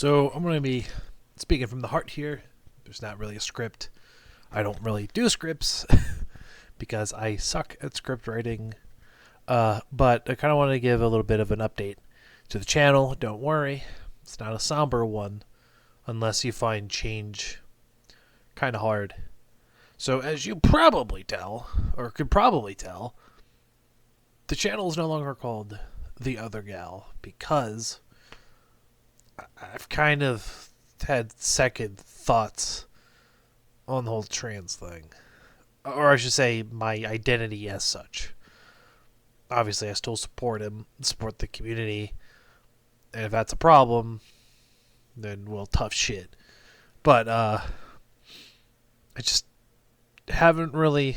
So I'm going to be speaking from the heart here. There's not really a script. I don't really do scripts because I suck at script writing. But I kind of want to give a little bit of an update to the channel. Don't worry, it's not a somber one unless you find change kind of hard. So as you probably tell, or could probably tell, the channel is no longer called The Other Gal because I've kind of had second thoughts on the whole trans thing. Or I should say, my identity as such. Obviously, I still support him, support the community. And if that's a problem, then, well, tough shit. But, I just haven't really.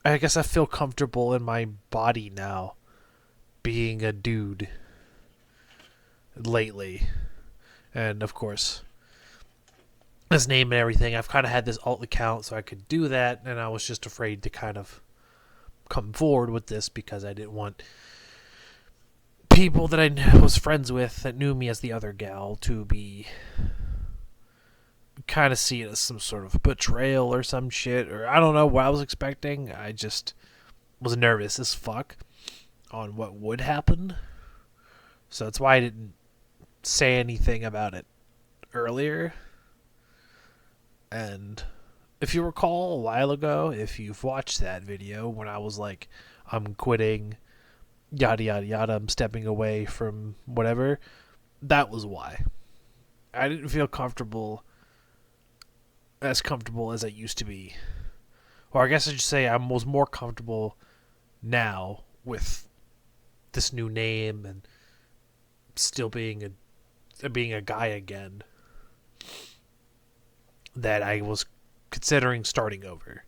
I guess I feel comfortable in my body now being a dude lately. And, of course, his name and everything. I've kind of had this alt account so I could do that, and I was just afraid to kind of come forward with this because I didn't want people that I was friends with that knew me as the other gal to be kind of see it as some sort of betrayal or some shit, or I don't know what I was expecting. I just was nervous as fuck on what would happen. So that's why I didn't say anything about it earlier. And if you recall a while ago, if you've watched that video when I was like, I'm quitting, yada yada yada, I'm stepping away from whatever, that was why. I didn't feel comfortable as I used to be. Or I guess I should say I was more comfortable now with this new name and still being a guy again, that I was considering starting over.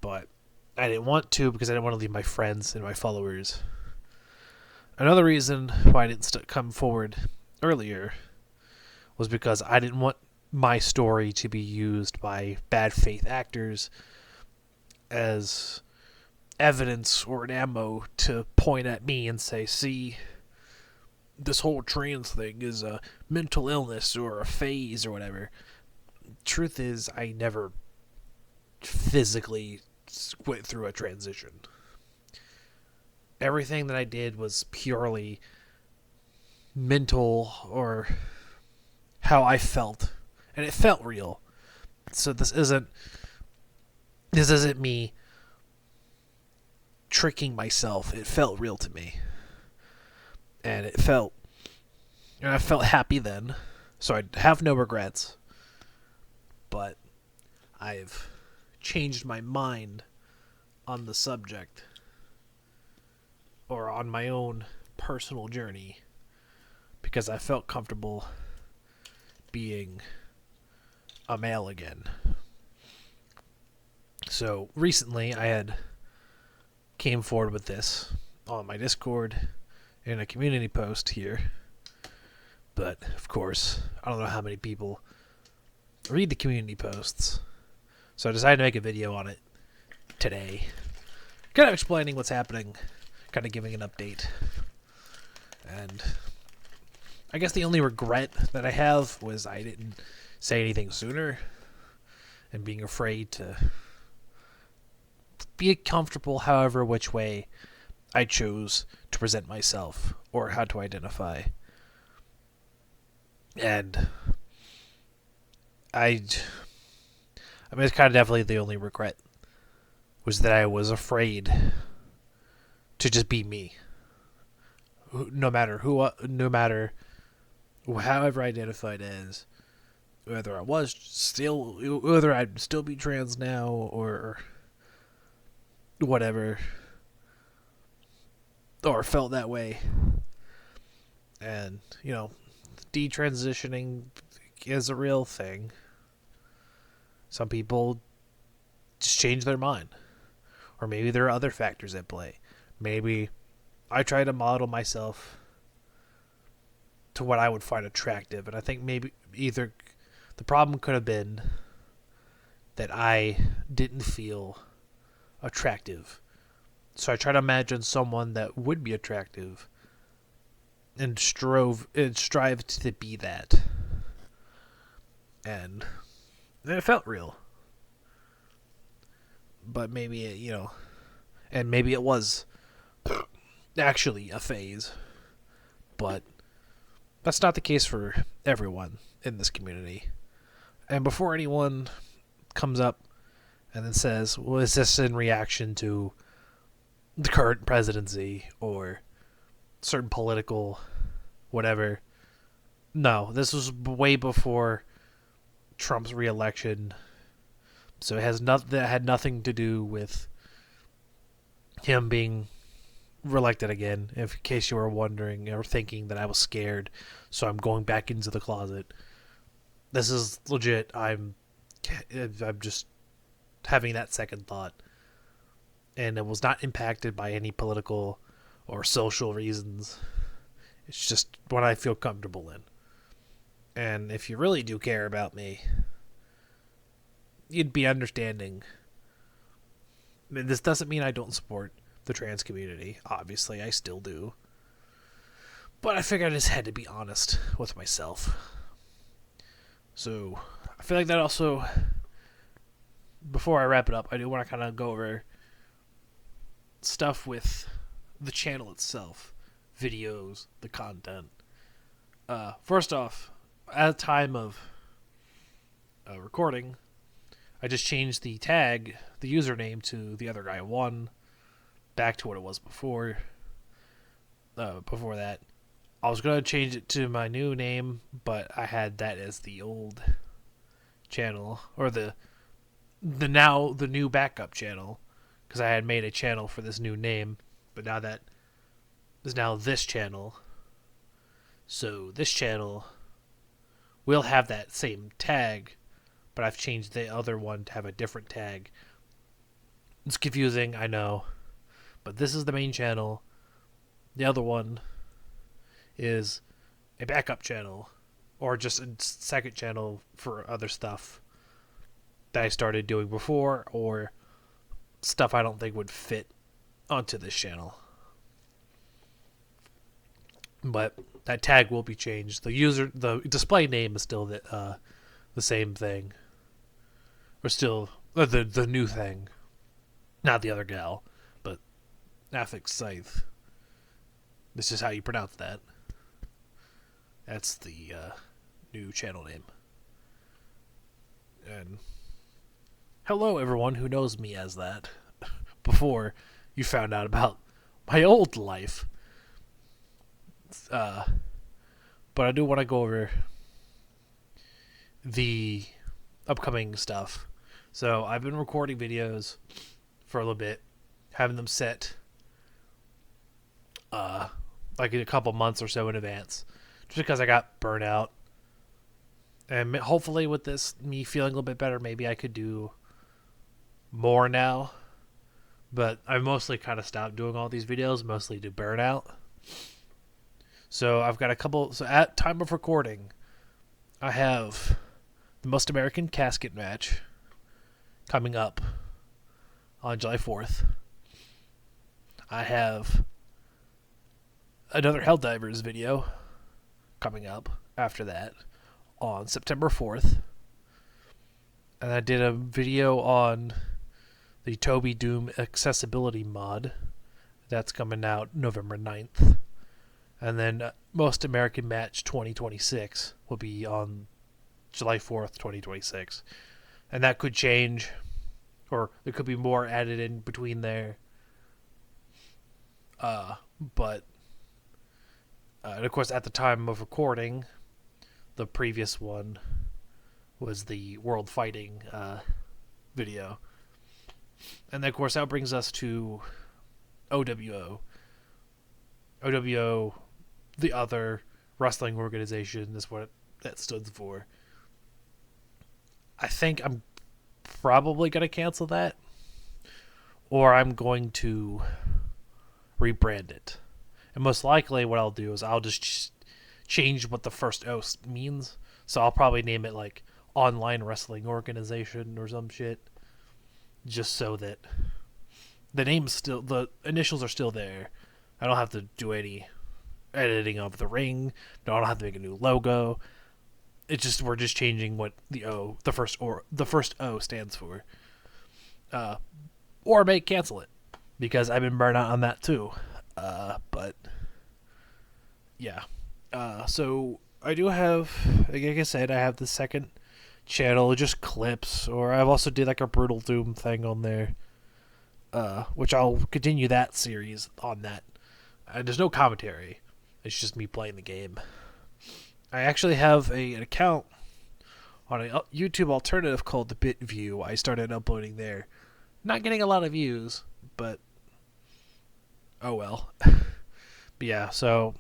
But I didn't want to because I didn't want to leave my friends and my followers. Another reason why I didn't come forward earlier was because I didn't want my story to be used by bad faith actors as evidence or an ammo to point at me and say, see, this whole trans thing is a mental illness or a phase or whatever. Truth is, I never physically went through a transition. Everything that I did was purely mental or how I felt, and it felt real. So this isn't me tricking myself. It felt real to me, and I felt happy then. So I have no regrets. But I've changed my mind on the subject, or on my own personal journey, because I felt comfortable being a male again. So recently I had came forward with this on my Discord in a community post here. But of course, I don't know how many people read the community posts. So I decided to make a video on it today, kind of explaining what's happening, kind of giving an update. And I guess the only regret that I have was I didn't say anything sooner, and being afraid to be comfortable however which way I chose to present myself or how to identify. And I mean, it's kind of definitely the only regret was that I was afraid to just be me. No matter however I identified as, whether I'd still be trans now or whatever, or felt that way. And, detransitioning is a real thing. Some people just change their mind. Or maybe there are other factors at play. Maybe I try to model myself to what I would find attractive. And I think maybe either the problem could have been that I didn't feel attractive. So I try to imagine someone that would be attractive and strived to be that, and it felt real. But maybe and maybe it was actually a phase, but that's not the case for everyone in this community. And before anyone comes up and then says, well, is this in reaction to the current presidency or certain political whatever? No, this was way before Trump's re-election, so it has that had nothing to do with him being reelected again. In case you were wondering or thinking that I was scared, so I'm going back into the closet. This is legit. I'm just having that second thought, and it was not impacted by any political or social reasons. It's just what I feel comfortable in. And if you really do care about me, you'd be understanding. I mean, this doesn't mean I don't support the trans community. Obviously, I still do. But I figured I just had to be honest with myself. So, I feel like that also, before I wrap it up, I do want to kind of go over stuff with the channel itself, videos, the content. First off, at the time of recording, I just changed the tag, the username, to the other guy 1, back to what it was before. Before that, I was gonna change it to my new name, but I had that as the old channel, or the new backup channel, because I had made a channel for this new name, but now that is now this channel. So this channel will have that same tag, but I've changed the other one to have a different tag. It's confusing, I know, but this is the main channel. The other one is a backup channel, or just a second channel for other stuff that I started doing before, or stuff I don't think would fit onto this channel. But that tag will be changed. The display name is still the same thing, or still the new thing, not the other gal, but Affix Scythe. This is how you pronounce that. That's the new channel name. And hello, everyone who knows me as that before you found out about my old life. But I do want to go over the upcoming stuff. So I've been recording videos for a little bit, having them set like a couple months or so in advance, just because I got burnt out. And hopefully with this, me feeling a little bit better, maybe I could do more now. But I mostly kind of stopped doing all these videos, mostly to burnout. So I've got a couple. So at time of recording, I have the Most American Casket match coming up on July 4th. I have another Helldivers video coming up after that on September 4th. And I did a video on the Toby Doom accessibility mod. That's coming out November 9th. And then Most American Match 2026 will be on July 4th, 2026. And that could change, or there could be more added in between there. But and of course, at the time of recording, the previous one was the World Fighting video. And then, of course, that brings us to OWO. OWO, the other wrestling organization, is what that stood for. I think I'm probably going to cancel that, or I'm going to rebrand it. And most likely what I'll do is I'll just change what the first O means. So I'll probably name it like Online Wrestling Organization or some shit, just so that the initials are still there. I don't have to do any editing of the ring. No, I don't have to make a new logo. It's just we're just changing what the first O stands for. Or may cancel it because I've been burned out on that too. But yeah. So I do have, like I said, I have the second channel, just clips, or I've also did like a Brutal Doom thing on there, which I'll continue that series on that. There's no commentary; it's just me playing the game. I actually have an account on a YouTube alternative called the BitView. I started uploading there. Not getting a lot of views, but oh well. But yeah, so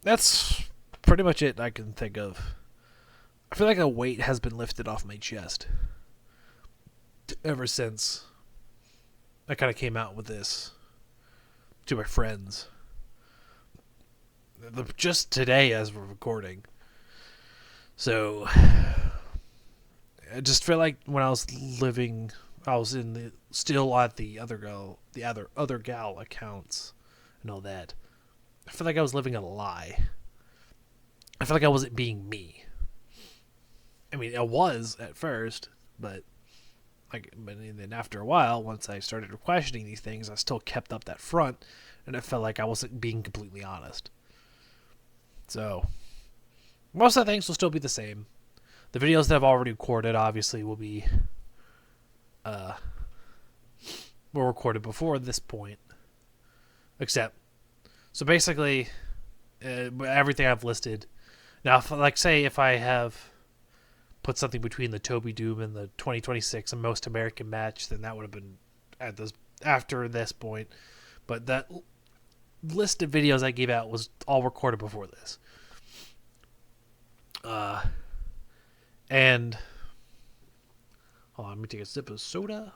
that's pretty much it I can think of. I feel like a weight has been lifted off my chest ever since I kind of came out with this to my friends. Just today as we're recording. So I just feel like when I was still at the other gal accounts and all that. I feel like I was living a lie. I feel like I wasn't being me. I mean, I was at first, but then after a while, once I started questioning these things, I still kept up that front, and it felt like I wasn't being completely honest. So most of the things will still be the same. The videos that I've already recorded, obviously, will be were recorded before this point. Except, so basically, everything I've listed. Now, if I have put something between the Toby Doom and the 2026 and Most American Match, then that would have been after this point. But that list of videos I gave out was all recorded before this. And hold on, let me take a sip of soda.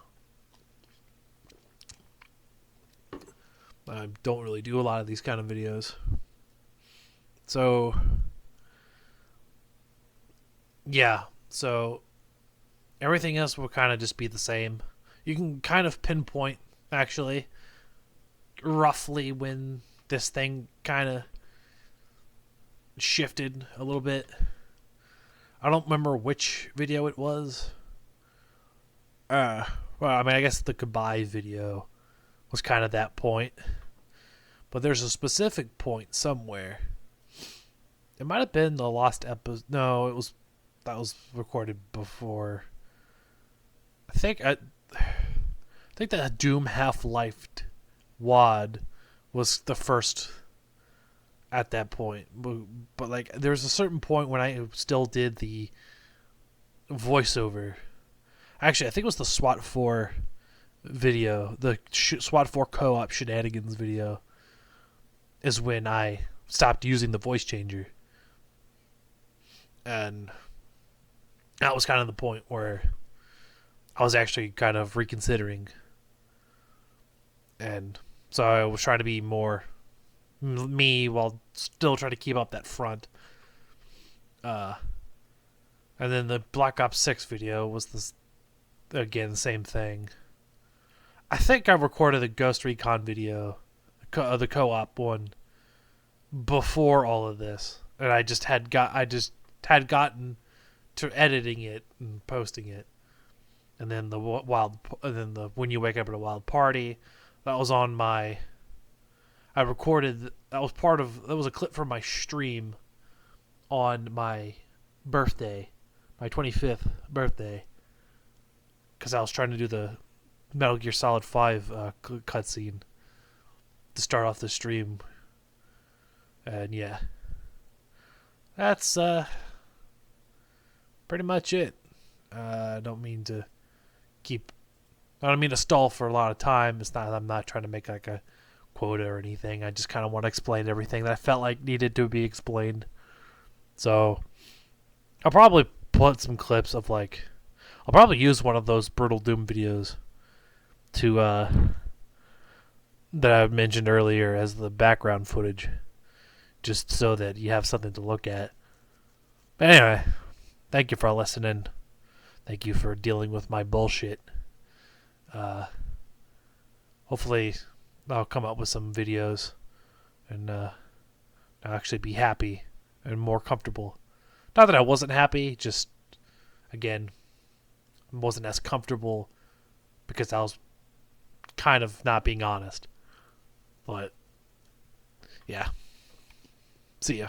I don't really do a lot of these kind of videos. So yeah, so everything else will kind of just be the same. You can kind of pinpoint, actually, roughly when this thing kind of shifted a little bit. I don't remember which video it was. Well, I mean, I guess the goodbye video was kind of that point. But there's a specific point somewhere. It might have been the lost episode. No, that was recorded before. I think that Doom Half-Life WOD was the first at that point. But like, there's a certain point when I still did the voiceover. Actually, I think it was the SWAT 4 video, the SWAT 4 co-op shenanigans video, is when I stopped using the voice changer. And that was kind of the point where I was actually kind of reconsidering. And so I was trying to be more me while still trying to keep up that front. And then the Black Ops 6 video was again, the same thing. I think I recorded the Ghost Recon video, the co-op one, before all of this, and I just had gotten to editing it and posting it, and then the When You Wake Up at a Wild Party, that was on my. I recorded that was a clip from my stream on my birthday, my 25th birthday, because I was trying to do the Metal Gear Solid 5 cutscene to start off the stream. And yeah, that's pretty much it. I don't mean to stall for a lot of time. I'm not trying to make like a quota or anything. I just kind of want to explain everything that I felt like needed to be explained. So I'll probably put some clips of I'll probably use one of those Brutal Doom videos to that I mentioned earlier as the background footage, just so that you have something to look at. But anyway, thank you for listening. Thank you for dealing with my bullshit. Hopefully I'll come up with some videos and actually be happy and more comfortable. Not that I wasn't happy, just again, wasn't as comfortable because I was kind of not being honest. But yeah, see ya.